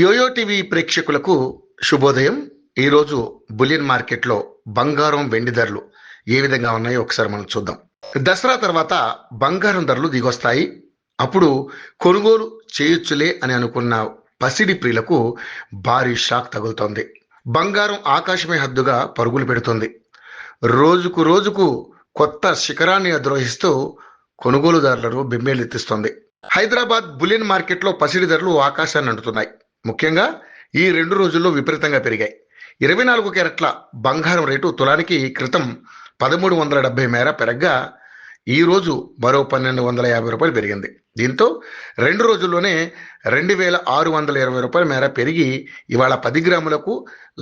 Yo-yo TV ప్రేక్షకులకు శుభోదయం. ఈరోజు బులియన్ మార్కెట్లో బంగారం వెండి ధరలు ఏ విధంగా ఉన్నాయో ఒకసారి మనం చూద్దాం. దసరా తర్వాత బంగారం ధరలు దిగొస్తాయి. అప్పుడు కొనుగోలు చేయొచ్చులే అని అనుకున్న పసిడి ప్రియులకు భారీ షాక్ తగులుతోంది. బంగారం ఆకాశమే హద్దుగా పరుగులు పెడుతోంది. రోజుకు రోజుకు కొత్త శిఖరాన్ని అధిరోహిస్తూ కొనుగోలుదారులను బెంబేలెత్తిస్తోంది. హైదరాబాద్ బులియన్ మార్కెట్లో పసిడి ధరలు ఆకాశాన్ని అంటుతున్నాయి. ముఖ్యంగా ఈ 2 రోజుల్లో విపరీతంగా పెరిగాయి. 24 క్యారెట్ల బంగారం రేటు తులానికి క్రితం 1370 మేర పెరగ్గా ఈ రోజు మరో 1250 రూపాయలు పెరిగింది. దీంతో 2 రోజుల్లోనే 2620 మేర పెరిగి ఇవాళ 10 గ్రాములకు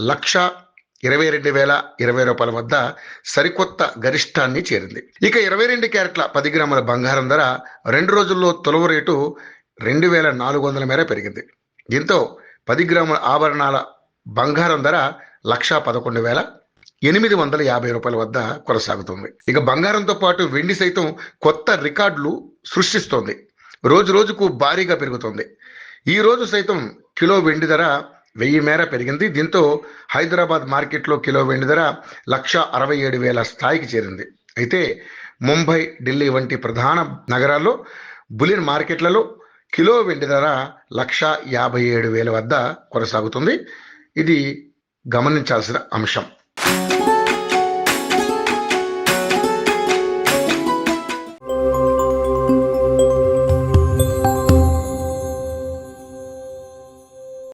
1,22,020 రూపాయల వద్ద సరికొత్త గరిష్టాన్ని చేరింది. ఇక 22 క్యారెట్ల 10 గ్రాముల బంగారం ధర 2 రోజుల్లో తొలవ రేటు 2,400 మేర పెరిగింది. దీంతో 10 గ్రాముల ఆభరణాల బంగారం ధర 1,11,850 రూపాయల వద్ద కొనసాగుతుంది. ఇక బంగారంతో పాటు వెండి సైతం కొత్త రికార్డులు సృష్టిస్తోంది. రోజు రోజుకు భారీగా పెరుగుతోంది. ఈ రోజు సైతం కిలో వెండి ధర 1000 మేర పెరిగింది. దీంతో హైదరాబాద్ మార్కెట్లో కిలో వెండి ధర 1,67,000 స్థాయికి చేరింది. అయితే ముంబై, ఢిల్లీ వంటి ప్రధాన నగరాల్లో బులియన్ మార్కెట్లలో కిలో వెండి ధర 1,57,000 వద్ద కొనసాగుతుంది. ఇది గమనించాల్సిన అంశం.